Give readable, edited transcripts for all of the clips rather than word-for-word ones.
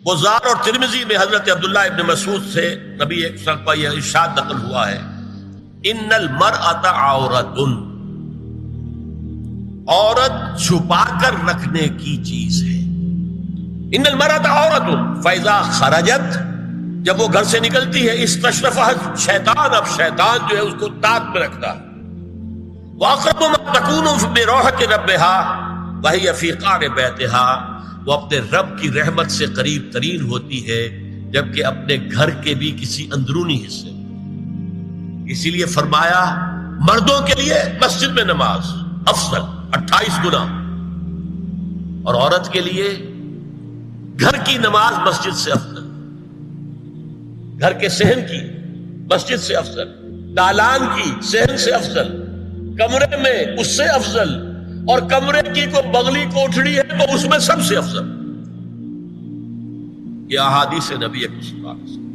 بزار اور ترمذی میں حضرت عبداللہ ابن مسعود سے نبی ایک پر یہ ارشاد نقل ہوا ہے، ان المرأۃ عورۃ، عورت چھپا کر رکھنے کی چیز ہے۔ ان المرأۃ عورۃ فاذا خرجت، جب وہ گھر سے نکلتی ہے، استشرفها شیطان، اب شیطان جو ہے اس کو تاب میں رکھتا ہے۔ واقرب ما تکون بروحۃ ربها وهي فی قعر بیتها، وہ اپنے رب کی رحمت سے قریب ترین ہوتی ہے جبکہ اپنے گھر کے بھی کسی اندرونی حصے۔ اسی لیے فرمایا مردوں کے لیے مسجد میں نماز افضل 28 گنا، اور عورت کے لیے گھر کی نماز مسجد سے افضل، گھر کے صحن کی مسجد سے افضل، دالان کی صحن سے افضل، کمرے میں اس سے افضل، اور کمرے کی کو بغلی کوٹھڑی ہے تو اس میں سب سے افضل۔ یہ احادیث نبی اکرم صلی اللہ علیہ وسلم۔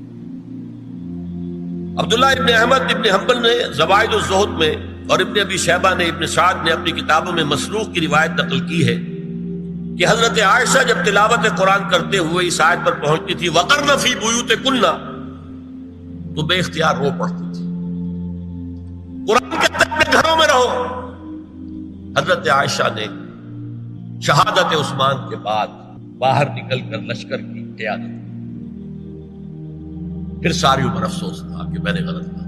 عبداللہ ابن احمد ابن حنبل نے زوائد الزہد میں اور ابن ابی شیبہ نے، ابن سعد نے اپنی کتابوں میں مسروق کی روایت نقل کی ہے کہ حضرت عائشہ جب تلاوت قرآن کرتے ہوئے اس آیت پر پہنچتی تھی وَقَرْنَ فِي بُيُوتِكُنَّ، تو بے اختیار رو پڑتی تھی۔ قرآن کہتا ہے اپنے گھروں میں رہو۔ حضرت عائشہ نے شہادت عثمان کے بعد باہر نکل کر لشکر کی قیادت، پھر ساری عمر افسوس تھا کہ میں نے غلط کہا۔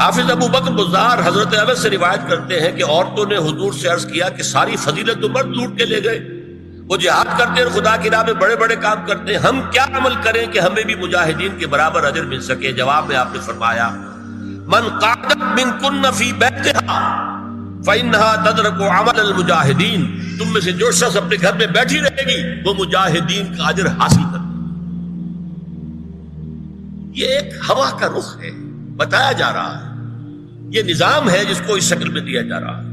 حافظ ابو بکر بزار حضرت انس سے روایت کرتے ہیں کہ عورتوں نے حضور سے عرض کیا کہ ساری فضیلت تو مرد لوٹ کے لے گئے، وہ جہاد کرتے ہیں، خدا کی راہ میں بڑے بڑے کام کرتے ہیں، ہم کیا عمل کریں کہ ہمیں بھی مجاہدین کے برابر اجر مل سکے؟ جواب میں آپ نے فرمایا من قعدت منکن فی بیتہا فإنہا تدرک عمل المجاہدین، تم میں سے جو شخص اپنے گھر میں بیٹھی رہے گی وہ مجاہدین کا اجر حاصل کرے۔ یہ ایک ہوا کا رخ ہے، بتایا جا رہا ہے، یہ نظام ہے جس کو اس شکل میں دیا جا رہا ہے۔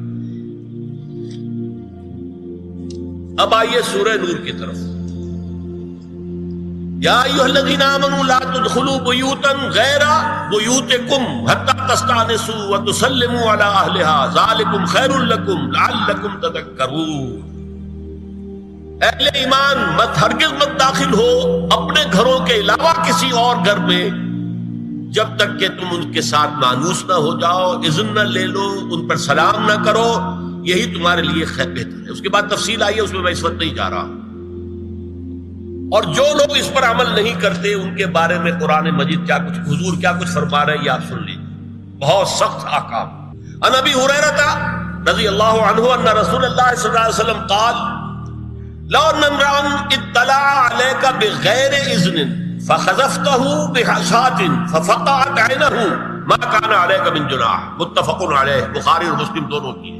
اب آئیے سورہ نور کی طرف۔ یا ایھا الذین آمنوا لا تدخلوا بیوتا غیر بیوتکم حتی تستأنسوا وتسلموا علی اہلها ذالکم خیر لکم لعلکم تذکرون۔ اہل ایمان مت ہرگز مت داخل ہو اپنے گھروں کے علاوہ کسی اور گھر میں جب تک کہ تم ان کے ساتھ مانوس نہ ہو جاؤ، اذن نہ لے لو، ان پر سلام نہ کرو، یہی تمہارے لیے خیر بہتر ہے۔ اس کے بعد تفصیل آئی ہے، اس میں میں اس وقت نہیں جا رہا۔ اور جو لوگ اس پر عمل نہیں کرتے ان کے بارے میں قرآن مجید کیا کچھ، حضور کیا کچھ فرما رہے ہیں یہ آپ سن لیجیے، بہت سخت احکام۔ عن ابی ہریرہ رضی اللہ عنہ ان رسول اللہ صلی اللہ علیہ وسلم قال لو ان امرأ اطلع عليك بغیر اذن فخذفته بحشاة ففقعت عینه ما كان عليك من جناح، متفق علیہ، بخاری اور مسلم دونوں کی۔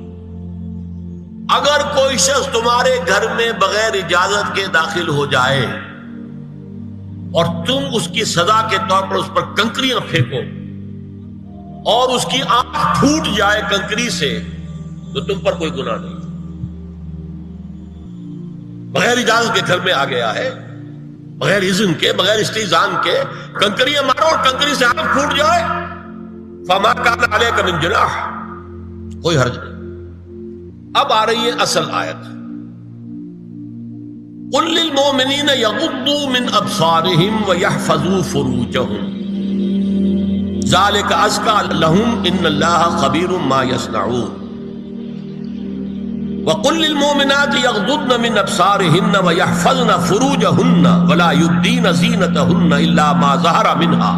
اگر کوئی شخص تمہارے گھر میں بغیر اجازت کے داخل ہو جائے اور تم اس کی سزا کے طور پر اس پر کنکریاں پھینکو اور اس کی آنکھ پھوٹ جائے کنکری سے، تو تم پر کوئی گناہ نہیں۔ بغیر اجازت کے گھر میں آ گیا ہے، بغیر اذن کے، بغیر استئذان کے کنکریاں مارو اور کنکری سے آنکھ پھوٹ جائے، فما کان علیک من جناح، کوئی حرج نہیں۔ اب آ رہی ہے اصل آیت، قل للمؤمنین یغضوا من ابصارهم ویحفظوا فروجهم ذلک ازکی لهم ان اللہ خبیر ما یصنعون وقل للمؤمنات یغضضن من ابصارهن ویحفظن فروجهن ولا یبدین زینتهن الا ما ظہر منها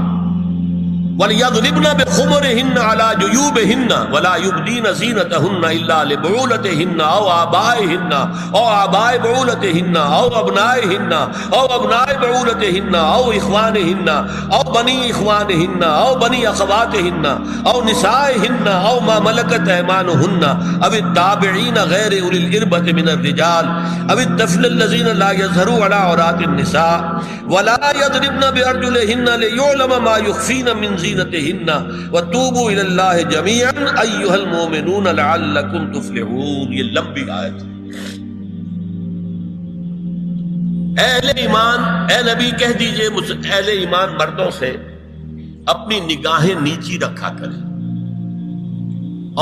وَلْيَضْرِبْنَ بِخُمُرِهِنَّ عَلَى جُيُوبِهِنَّ وَلَا يُبْدِينَ زِينَتَهُنَّ إِلَّا لِبُعُولَتِهِنَّ أَوْ آبَائِهِنَّ أَوْ آبَاءِ بُعُولَتِهِنَّ أَوْ أَبْنَائِهِنَّ أَوْ أَبْنَاءِ بُعُولَتِهِنَّ أَوْ إِخْوَانِهِنَّ أَوْ بَنِي إِخْوَانِهِنَّ أَوْ بَنِي أَخَوَاتِهِنَّ أَوْ نِسَائِهِنَّ أَوْ مَا مَلَكَتْ أَيْمَانُهُنَّ أَوِ التَّابِعِينَ غَيْرِ أُولِي الْإِرْبَةِ مِنَ الرِّجَالِ أَوِ الطَّفْلِ الَّذِينَ لَا يَظْهَرُوا عَلَى عَوْرَاتِ النِّسَاءِ وَلَا يَضْرِبْنَ بِأَرْجُلِهِنَّ لِيُعْلَمَ مَا يُخْفِينَ مِنْ زینتہن وتوبوا الی اللہ جميعا ایھا المؤمنون لعلکم تفلحون۔ یہ لمبی آیت ہے۔ اہل ایمان، اے نبی کہہ دیجئے اہل ایمان مردوں سے اپنی نگاہیں نیچی رکھا کریں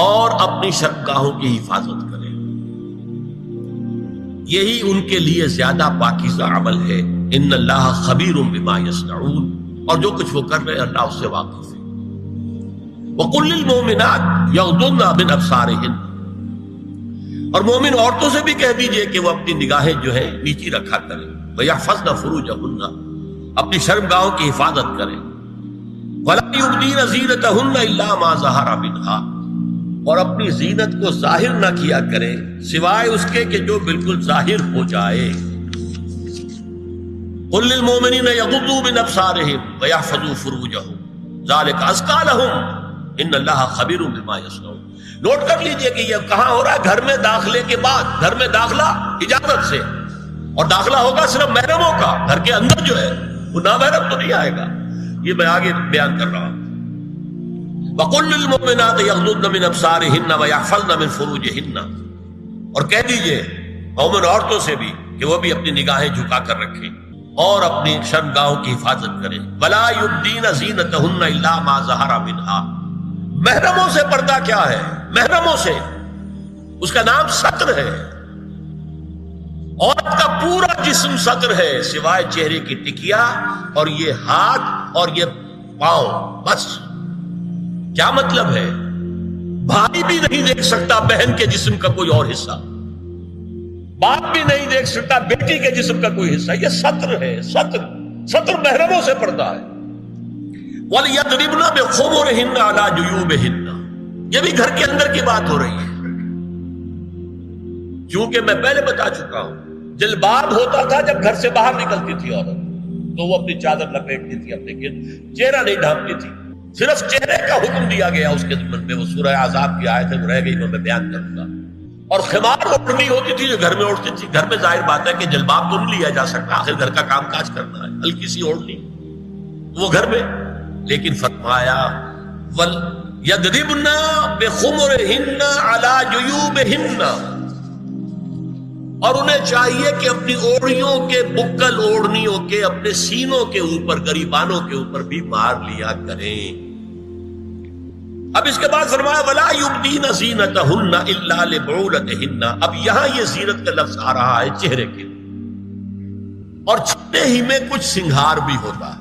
اور اپنی شرمگاہوں کی حفاظت کریں۔ یہی ان کے لیے زیادہ پاکیزہ عمل ہے. ان اللہ خبیر بما یصنعون، اور جو کچھ وہ کر رہے ہیں اللہ اس سے واقف ہے. وَقُلْ لِلْمُؤْمِنَاتِ يَغْضُضْنَ مِنْ أَبْصَارِهِنَّ، اور مومن عورتوں سے بھی کہہ دیجئے کہ وہ اپنی نگاہیں جو ہے نیچی رکھا کریں. وَيَحْفَظْنَ فُرُوجَهُنَّ، اپنی شرمگاہوں کی حفاظت کریں. وَلَا يُبْدِينَ زِينَتَهُنَّ إِلَّا مَا ظَهَرَ مِنْهَا، اور اپنی زینت کو ظاہر نہ کیا کریں سوائے اس کے کہ جو بالکل ظاہر ہو جائے. قُلْ لِلْمُؤْمِنِينَ يَغُضُّوا مِنْ أَبْصَارِهِمْ وَيَحْفَظُوا فُرُوجَهُمْ ذَلِكَ أَزْكَىٰ لَهُمْ إِنَّ اللَّهَ خَبِيرٌ بِمَا يَصْنَعُونَ. نوٹ کر لیجئے کہ یہ کہاں ہو رہا ہے؟ گھر میں داخلے کے بعد. گھر میں داخلہ اجازت سے، اور داخلہ ہوگا صرف محرموں کا. گھر کے اندر جو ہے وہ نامحرم تو نہیں آئے گا. یہ میں آگے بیان کر رہا ہوں. وَقُلْ لِلْمُؤْمِنَاتِ يَغْضُضْنَ مِنْ أَبْصَارِهِنَّ وَيَحْفَظْنَ مِنْ فُرُوجِهِنَّ، اور کہہ دیجئے مومن عورتوں سے بھی کہ وہ بھی اپنی نگاہیں جھکا کر رکھیں اور اپنی شرمگاہوں کی حفاظت کریں. وَلَا يُبْدِينَ زِينَتَهُنَّ إِلَّا مَا ظَهَرَ مِنْهَا. محرموں سے پردہ کیا ہے؟ محرموں سے اس کا نام ستر ہے. عورت کا پورا جسم ستر ہے سوائے چہرے کی ٹکیا اور یہ ہاتھ اور یہ پاؤں، بس. کیا مطلب ہے؟ بھائی بھی نہیں دیکھ سکتا بہن کے جسم کا کوئی اور حصہ، باپ بھی نہیں دیکھ سکتا بیٹی کے جسم کا کوئی حصہ. یہ ستر ہے. ستر محرموں سے پردہ ہے. وَلْيَضْرِبْنَ بِخُمُرِهِنَّ عَلَىٰ جُيُوبِهِنَّ، یہ بھی گھر کے اندر کی بات ہو رہی ہے. کیونکہ میں پہلے بتا چکا ہوں جلباب ہوتا تھا جب گھر سے باہر نکلتی تھی عورت، تو وہ اپنی چادر لپیٹتی تھی، اپنے چہرہ نہیں ڈھانپتی تھی. صرف چہرے کا حکم دیا گیا اس کے ضمن میں. وہ سورہ احزاب کی آیت ہے، وہ رہ گئی، میں بیان کروں گا. اور خمار اوڑھنی ہوتی تھی جو گھر میں اوڑھتی تھی. گھر میں ظاہر بات ہے کہ جلباب تو نہیں لیا جا سکتا، آخر گھر کا کام کاج کرنا ہے. ہلکی سی اوڑھنی وہ گھر میں. لیکن فرمایا وَلْيَضْرِبْنَ بِخُمُرِهِنَّ عَلَىٰ جُيُوبِهِنَّ، اور انہیں چاہیے کہ اپنی اوڑھیوں کے، بکل اوڑھنیوں کے اپنے سینوں کے اوپر، گریبانوں کے اوپر بھی مار لیا کریں. اب اس کے بعد فرمایا وَلَا يُبْدِينَ زِينَتَهُنَّ إِلَّا لِبُعُولَتِهِنَّ. اب یہاں یہ زینت کا لفظ آ رہا ہے چہرے کے، اور چہرے ہی میں کچھ سنگھار بھی ہوتا ہے.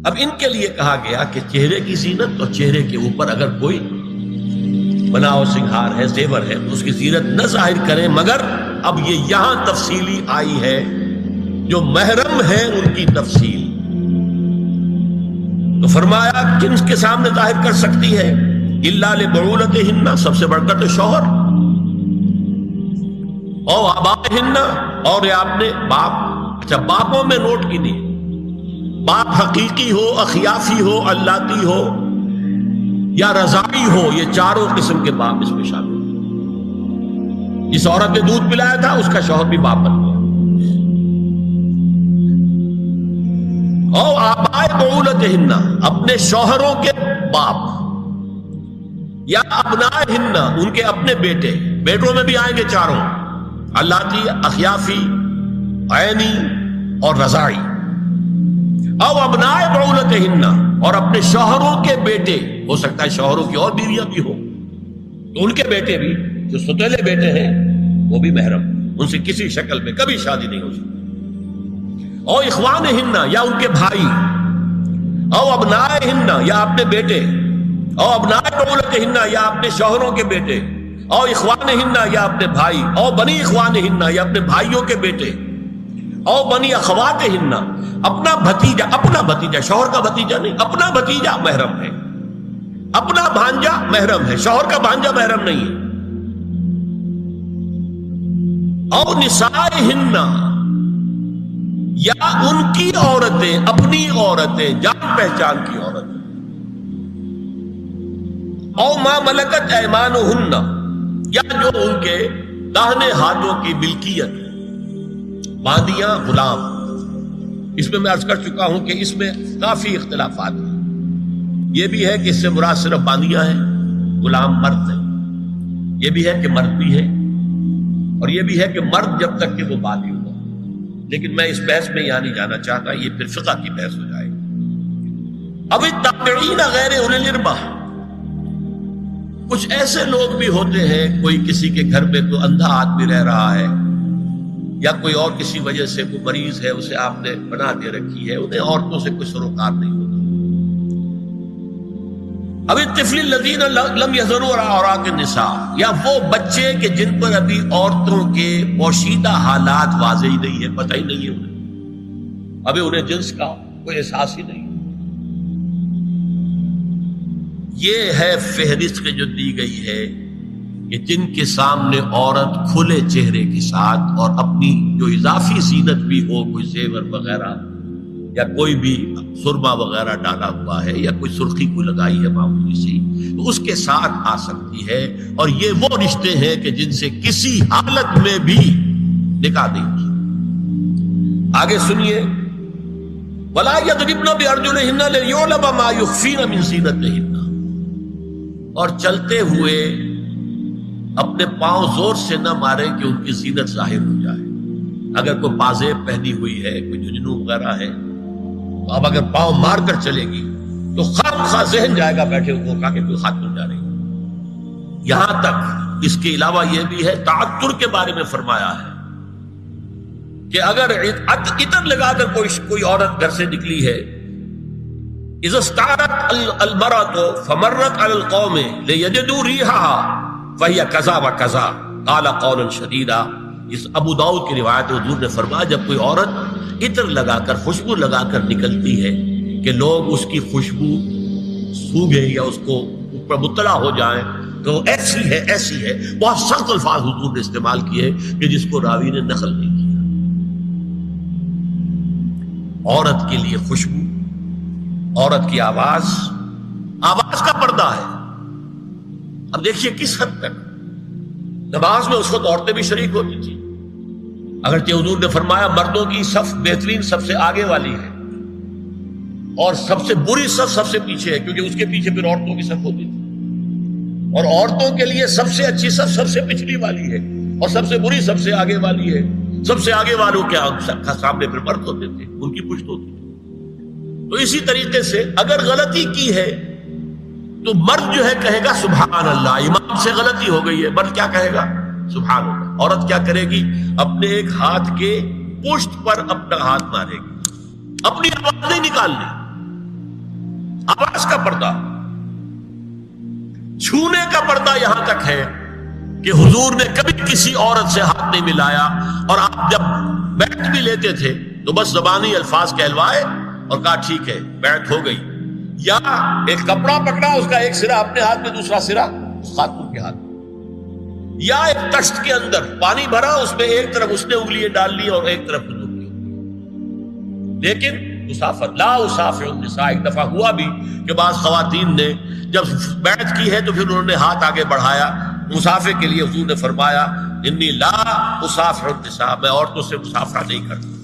اب ان کے لیے کہا گیا کہ چہرے کی زینت اور چہرے کے اوپر اگر کوئی بناؤ سنگھار ہے، زیور ہے، تو اس کی زینت نہ ظاہر کریں. مگر اب یہ یہاں تفصیلی آئی ہے، جو محرم ہے ان کی تفصیل. تو فرمایا کن کے سامنے ظاہر کر سکتی ہے؟ الا لبعولتہن، سب سے بڑھ کر تو شوہر، او آبائہن، اور یہ آپ نے باپ. اچھا، باپوں میں نوٹ کی نہیں، باپ حقیقی ہو، اخیافی ہو، اللاتی ہو یا رضاعی ہو، یہ چاروں قسم کے باپ اس میں شامل ہیں. جس عورت نے دودھ پلایا تھا اس کا شوہر بھی باپ بن گیا. او آبائے بعولتہن، اپنے شوہروں کے باپ، یا ابنائہن، ان کے اپنے بیٹے. بیٹوں میں بھی آئیں گے چاروں، اللاتی، اخیافی، عینی اور رضاعی. او ابنائے بعولتہن، اور اپنے شوہروں کے بیٹے. ہو سکتا ہے شوہروں کی اور بیویاں بھی ہوں، تو ان کے بیٹے بھی، جو ستیلے بیٹے ہیں، وہ بھی محرم، ان سے کسی شکل میں کبھی شادی نہیں ہو سکتی. او اخوانہن، یا ان کے بھائی. او ابنائہن، یا اپنے بیٹے. او ابنائے بعولتہن، یا اپنے شوہروں کے بیٹے. او اخوانہن، یا اپنے بھائی. او بنی اخوانہن، یا اپنے بھائیوں کے بیٹے. او بنی اخواتہن، اپنا بھتیجا. اپنا بھتیجا، شوہر کا بھتیجا نہیں، اپنا بھتیجا محرم ہے. اپنا بھانجا محرم ہے، شوہر کا بھانجا محرم نہیں ہے. او نسائہن، یا ان کی عورتیں، اپنی عورتیں، جان پہچان کی عورتیں. او ما ملکت ایمانہن، یا جو ان کے داہنے ہاتھوں کی ملکیت، باندیاں، غلام. اس میں عرض کر چکا ہوں کہ اس میں کافی اختلافات ہیں. یہ بھی ہے کہ اس سے مراد صرف باندیاں ہیں، غلام مرد ہیں. یہ بھی ہے کہ مرد بھی ہے، اور یہ بھی ہے کہ مرد جب تک کہ وہ بالغ ہو. لیکن میں اس بحث میں یہاں نہیں جانا چاہتا، یہ پھر فقہ کی بحث ہو جائے. اب التابعین غیر اولی الارباح، کچھ ایسے لوگ بھی ہوتے ہیں، کوئی کسی کے گھر میں کوئی اندھا آدمی رہ رہا ہے یا کوئی اور کسی وجہ سے کوئی مریض ہے، اسے آپ نے بنا دے رکھی ہے، انہیں عورتوں سے کوئی سروکار نہیں ہوتا. اب الطفل الذین لم یظہروا علی عورات النساء، یا وہ بچے کہ جن پر ابھی عورتوں کے پوشیدہ حالات واضح ہی نہیں ہے، پتہ ہی نہیں ہے انہیں، ابھی انہیں جنس کا کوئی احساس ہی نہیں. یہ ہے فہرست جو دی گئی ہے کہ جن کے سامنے عورت کھلے چہرے کے ساتھ اور اپنی جو اضافی زینت بھی ہو، کوئی زیور وغیرہ یا کوئی بھی سرما وغیرہ ڈالا ہوا ہے یا کوئی سرخی کو لگائی ہے معمولی سی، تو اس کے ساتھ آ سکتی ہے. اور یہ وہ رشتے ہیں کہ جن سے کسی حالت میں بھی نکاح نہیں کی. آگے سنیے، وَلَا يَضْرِبْنَ بِأَرْجُلِهِنَّ لِيُعْلَمَ مَا يُخْفِينَ مِنْ زِينَتِهِنَّ، اور چلتے ہوئے اپنے پاؤں زور سے نہ مارے کہ ان کی زینت ظاہر ہو جائے. اگر کوئی پازیب پہنی ہوئی ہے، کوئی جھنجھنو وغیرہ ہے، تو اب اگر پاؤں مار کر چلے گی تو خواہ ذہن جائے گا بیٹھے ہوئے کا کہ کوئی خاتون جا رہی ہے. یہاں تک اس کے علاوہ یہ بھی ہے، تعطر کے بارے میں فرمایا ہے کہ اگر عطر لگا کر کوئی عورت گھر سے نکلی ہے، اذا استعارت المرأة فمرت على القوم ليجدوا ريحها فهي كذا وكذا قال قولا شديدا. اس ابو داؤد کی روایت حضور نے فرمایا جب کوئی عورت عطر لگا کر، خوشبو لگا کر نکلتی ہے کہ لوگ اس کی خوشبو سونگیں یا اس کو اوپر مطلع ہو جائیں تو ایسی ہے ایسی ہے. بہت سخت الفاظ حضور نے استعمال کیے کہ جس کو راوی نے نقل نہیں کیا. عورت کے لیے خوشبو، عورت کی آواز کا پردہ ہے. اب دیکھیے کس حد تک نماز میں اس وقت عورتیں بھی شریک ہوتی تھی، اگرچہ حضور نے فرمایا مردوں کی صف بہترین سب سے آگے والی ہے اور سب سے بری صف سب سے پیچھے ہے، کیونکہ اس کے پیچھے پھر عورتوں کی صف ہوتی تھی، اور عورتوں کے لیے سب سے اچھی صف سب سے پچھلی والی ہے اور سب سے بری سب سے آگے والی ہے. سب سے آگے والوں کے سامنے پھر مرد ہوتے تھے، ان کی پشت ہوتی تھی. تو اسی طریقے سے اگر غلطی کی ہے تو مرد جو ہے کہے گا سبحان اللہ. امام سے غلطی ہو گئی ہے، مرد کیا کہے گا؟ سبحان اللہ. عورت کیا کرے گی؟ اپنے ایک ہاتھ کے پشت پر اپنا ہاتھ مارے گی، اپنی آواز نہیں نکالنی. آواز کا پردہ، چھونے کا پردہ یہاں تک ہے کہ حضور نے کبھی کسی عورت سے ہاتھ نہیں ملایا، اور آپ جب بیعت بھی لیتے تھے تو بس زبانی الفاظ کہلوائے اور کہا ٹھیک ہے بیعت ہو گئی، یا ایک کپڑا پکڑا، اس کا ایک سرا اپنے ہاتھ میں دوسرا سرا خاتون کے ہاتھ میں، یا ایک تشت کے اندر پانی بھرا، اس میں ایک طرف اس نے انگلیاں ڈال لی اور ایک طرف حضور کی. لیکن مسافر لا اسافر النساء، ایک دفعہ ہوا بھی کہ بعض خواتین نے جب بیعت کی ہے تو پھر انہوں نے ہاتھ آگے بڑھایا مسافر کے لیے. حضور نے فرمایا انی لا اسافر النساء، میں عورتوں سے مسافرہ نہیں کرتا.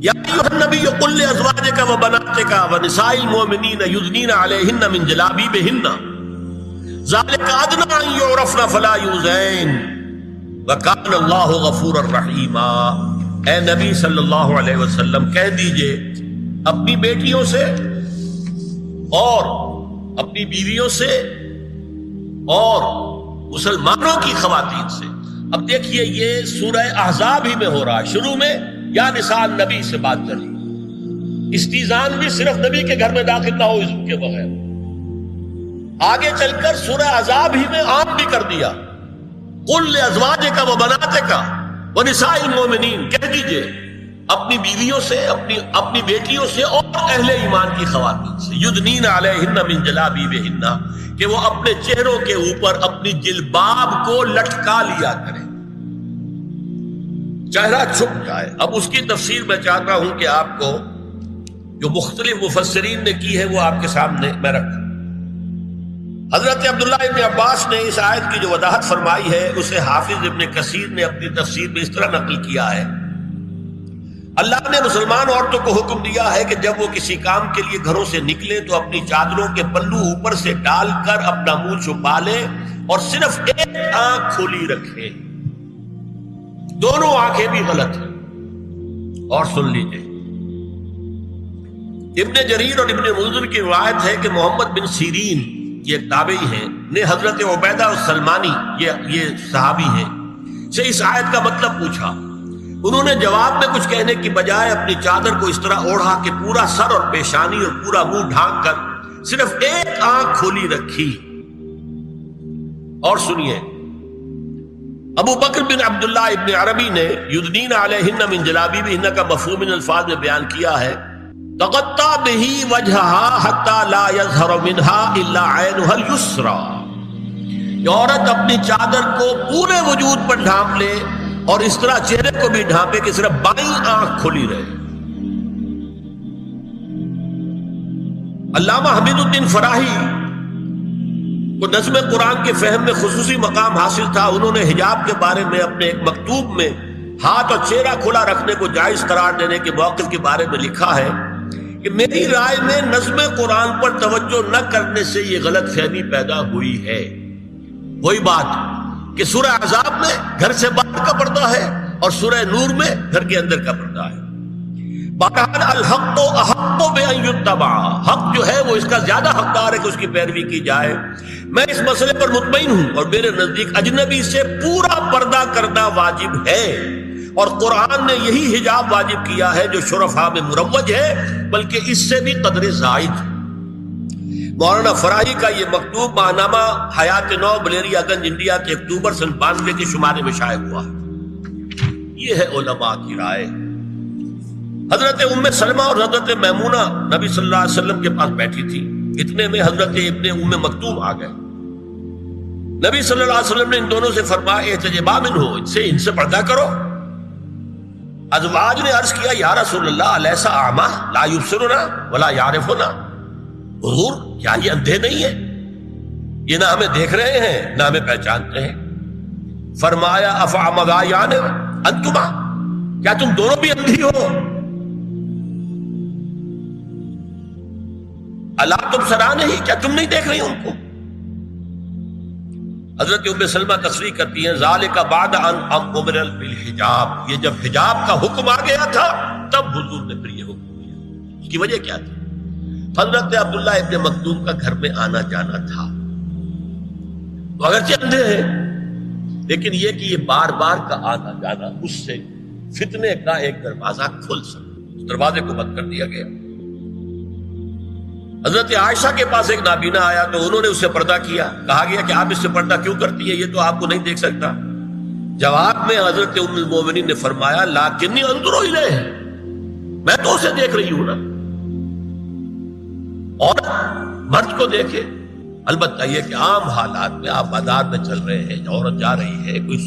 یا ایھا النبی قل لازواجک وبناتک ونساء المؤمنین یدنین علیہن من جلابیبہن ذلک ادنی ان یعرفن فلا یؤذین وکان اللہ غفورا رحیما. اے نبی صلی اللہ علیہ وسلم کہہ دیجئے اپنی بیٹیوں سے اور اپنی بیویوں سے اور مسلمانوں کی خواتین سے. اب دیکھیے یہ سورہ احزاب ہی میں ہو رہا ہے. شروع میں یا نساء نبی سے بات کری، استیزان بھی صرف نبی کے گھر میں داخل نہ ہو اذن کے بغیر. آگے چل کر سورہ احزاب ہی میں عام بھی کر دیا، قل لازواجک وبناتک ونساء المؤمنین، کہہ دیجئے اپنی بیویوں سے، اپنی بیٹیوں سے اور اہل ایمان کی خواتین سے، یدنین علیہن من جلابیبہن، کہ وہ اپنے چہروں کے اوپر اپنی جلباب کو لٹکا لیا کریں، چہرہ چھپ جائے. اب اس کی تفسیر میں چاہتا ہوں کہ آپ کو جو مختلف مفسرین نے کی ہے وہ آپ کے سامنے میں رکھوں. حضرت عبداللہ ابن عباس نے اس آیت کی جو وضاحت فرمائی ہے اسے حافظ ابن کثیر نے اپنی تفسیر میں اس طرح نقل کیا ہے. اللہ نے مسلمان عورتوں کو حکم دیا ہے کہ جب وہ کسی کام کے لیے گھروں سے نکلے تو اپنی چادروں کے پلو اوپر سے ڈال کر اپنا منہ چھپا لے اور صرف ایک آنکھ کھلی رکھے. دونوں آنکھیں بھی غلط ہیں. اور سن لیجئے ابن جریر اور ابن منذر کی روایت ہے کہ محمد بن سیرین یہ ایک تابعی ہیں، نے حضرت عبیدہ السلمانی یہ صحابی ہیں سے اس آیت کا مطلب پوچھا. انہوں نے جواب میں کچھ کہنے کی بجائے اپنی چادر کو اس طرح اوڑھا کہ پورا سر اور پیشانی اور پورا منہ ڈھانک کر صرف ایک آنکھ کھولی رکھی. اور سنیے، ابو بکر بن عبداللہ ابن عربی نے یدنین علیہن من جلابیبہن کا مفہوم ان الفاظ میں بیان کیا ہے: تغطى به وجهها حتى لا يظهر منها الا عينها اليسرى. یہ عورت اپنی چادر کو پورے وجود پر ڈھانپ لے اور اس طرح چہرے کو بھی ڈھانپے کہ صرف بائیں آنکھ کھلی رہے. علامہ حمید الدین فراہی کو نظم قرآن کے فہم میں خصوصی مقام حاصل تھا. انہوں نے حجاب کے بارے میں اپنے ایک مکتوب میں ہاتھ اور چہرہ کھلا رکھنے کو جائز قرار دینے کے موقف کے بارے میں لکھا ہے کہ میری رائے میں نظم قرآن پر توجہ نہ کرنے سے یہ غلط فہمی پیدا ہوئی ہے. وہی بات کہ سورہ احزاب میں گھر سے باہر کا پردہ ہے اور سورہ نور میں گھر کے اندر کا پردہ ہے. بہرحال الحق احق بان یتبع، حق جو ہے وہ اس کا زیادہ حقدار ہے کہ اس کی پیروی کی جائے. میں اس مسئلے پر مطمئن ہوں اور میرے نزدیک اجنبی سے پورا پردہ کرنا واجب ہے، اور قرآن نے یہی حجاب واجب کیا ہے جو شرفاء میں مروج ہے، بلکہ اس سے بھی قدر زائد. مولانا فراہی کا یہ مکتوب ماہنامہ حیات نو بلیریا گنج انڈیا کے اکتوبر سن 92 کے شمارے میں شائع ہوا. یہ ہے علماء کی رائے. حضرت ام سلمہ اور حضرت میمونہ نبی صلی اللہ علیہ وسلم کے پاس بیٹھی تھی. اتنے میں حضرت ابن ام مکتوم آ گئے. نبی صلی اللہ علیہ وسلم نے ان دونوں سے فرمایا احتجبا منہ، ان سے پردہ کرو. ازواج نے عرض کیا یا رسول اللہ الیس اعمی لا یبصرنا ولا یعرفنا. حضور کیا یہ اندھے نہیں ہیں؟ یہ نہ ہمیں دیکھ رہے ہیں نہ ہمیں پہچانتے ہیں. فرمایا افعمغایان انتما، کیا تم دونوں بھی اندھی ہو؟ اللہ تم سرا نہیں، کیا تم نہیں دیکھ رہی ان کو؟ حضرت ام سلمہ تصریح کرتی ہیں ذالک بعد ان امر بالحجاب، یہ جب حجاب کا حکم آ گیا تھا تب حضور نے پھر یہ حکم دیا. اس کی وجہ کیا تھی؟ حضرت عبداللہ ابن مکتوم کا گھر میں آنا جانا تھا. تو اگرچہ اندھے ہیں لیکن یہ کہ یہ بار بار کا آنا جانا اس سے فتنے کا ایک دروازہ کھل سکتا. اس دروازے کو بند کر دیا گیا. حضرت عائشہ کے پاس ایک نابینا آیا تو انہوں نے اس سے پردہ کیا. کہا گیا کہ آپ اس سے پردہ کیوں کرتی ہیں، یہ تو آپ کو نہیں دیکھ سکتا. جواب میں حضرت ام المومنین نے فرمایا لاکنی انظر الیہ، میں تو اسے دیکھ رہی ہوں نا. اور مرد کو دیکھے. البتہ یہ کہ عام حالات میں آپ بازار میں چل رہے ہیں، عورت جا رہی ہے، کوئی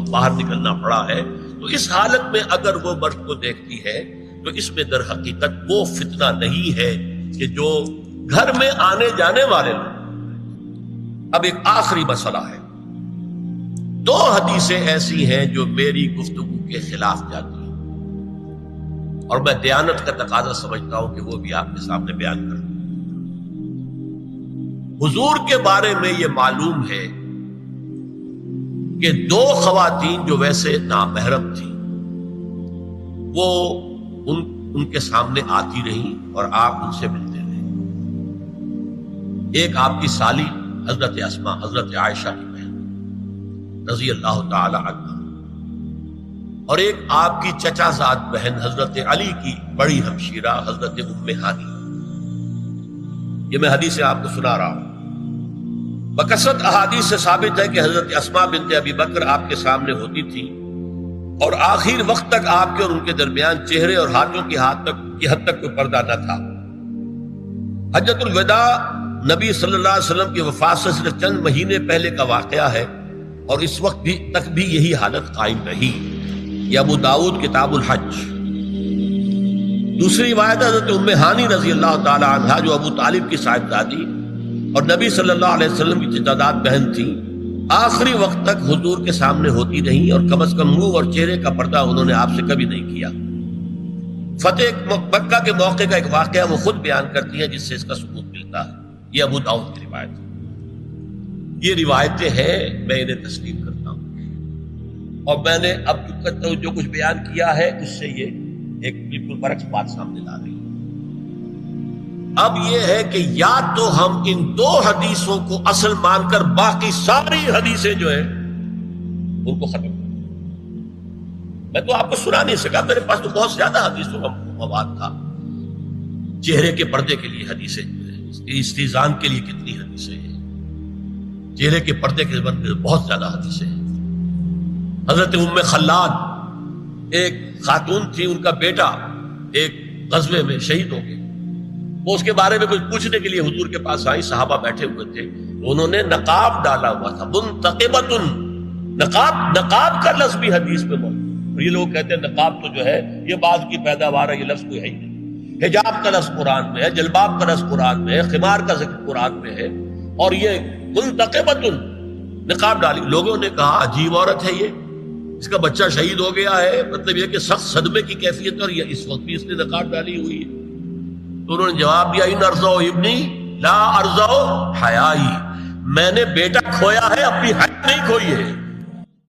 باہر نکلنا پڑا ہے، تو اس حالت میں اگر وہ مرد کو دیکھتی ہے تو اس میں در حقیقت وہ فتنہ نہیں ہے کہ جو گھر میں آنے جانے والے لوگ. اب ایک آخری مسئلہ ہے. 2 حدیثیں ایسی ہیں جو میری گفتگو کے خلاف جاتی ہیں اور میں دیانت کا تقاضا سمجھتا ہوں کہ وہ بھی آپ کے سامنے بیان کروں. حضور کے بارے میں یہ معلوم ہے کہ 2 خواتین جو ویسے نامحرم تھیں وہ ان کے سامنے آتی رہیں اور آپ ان سے ملتے رہے. ایک آپ کی سالی حضرت اسماء، حضرت عائشہ کی بہن رضی اللہ تعالی عنہ، اور ایک آپ کی چچا زاد بہن حضرت علی کی بڑی ہمشیرہ حضرت ام ہانی. یہ میں حدیث آپ کو سنا رہا ہوں. بکثرت احادیث سے ثابت ہے کہ حضرت اسماء بنت ابی بکر آپ کے سامنے ہوتی تھی اور آخر وقت تک آپ کے اور ان کے درمیان چہرے اور ہاتھوں کی حد تک کوئی پردہ نہ تھا. حجۃ الوداع نبی صلی اللہ علیہ وسلم کی وفات سے صرف چند مہینے پہلے کا واقعہ ہے اور اس وقت تک بھی یہی حالت قائم رہی. یہ ابو داؤد کتاب الحج. دوسری روایت حضرت ام ہانی رضی اللہ تعالی عنہا جو ابو طالب کی صاحبزادی اور نبی صلی اللہ علیہ وسلم کی چچاداد بہن تھی، آخری وقت تک حضور کے سامنے ہوتی رہیں اور کم از کم منہ اور چہرے کا پردہ انہوں نے آپ سے کبھی نہیں کیا. فتح مکہ کے موقع کا ایک واقعہ وہ خود بیان کرتی ہیں جس سے اس کا ثبوت ملتا ہے. یہ ابو داؤد کی روایت ہے. یہ روایتیں ہیں، میں انہیں تسلیم کرتا ہوں اور میں نے اب جو کچھ بیان کیا ہے اس سے یہ ایک بالکل برعکس بات سامنے لا رہی ہے. اب یہ ہے کہ یا تو ہم ان دو حدیثوں کو اصل مان کر باقی ساری حدیثیں جو ہیں ان کو ختم کریں۔ میں تو آپ کو سنا نہیں سکا، میرے پاس تو بہت زیادہ حدیثوں کا مواد تھا۔ چہرے کے پردے کے لیے حدیثیں جو ہے، استیزان کے لیے کتنی حدیثیں ہیں، چہرے کے پردے کے بہت زیادہ حدیثیں ہیں۔ حضرت ام خلاد ایک خاتون تھی، ان کا بیٹا ایک غزوے میں شہید ہو گیا، وہ اس کے بارے میں کچھ پوچھنے کے لیے حضور کے پاس آئی، صحابہ بیٹھے ہوئے تھے، انہوں نے نقاب ڈالا ہوا تھا، منتقبۃ، نقاب کا لفظ بھی حدیث میں موجود ہے۔ یہ لوگ کہتے ہیں نقاب تو جو ہے یہ بعد کی پیداوار ہے، یہ لفظ کوئی ہے ہی نہیں۔ حجاب کا لفظ قرآن میں ہے، جلباب کا لفظ قرآن میں ہے، خمار کا ذکر قرآن میں ہے، اور یہ منتقبۃ نقاب ڈالی۔ لوگوں نے کہا عجیب عورت ہے یہ، اس کا بچہ شہید ہو گیا ہے، مطلب یہ کہ سخت صدمے کی کیفیت، اور یہ اس وقت بھی اس نے نقاب ڈالی ہوئی ہے۔ تو انہوں نے جواب دیا ان ارزو ابنی لا ارزو حیائی، میں نے بیٹا کھویا ہے، اپنی حیا نہیں کھوئی ہے۔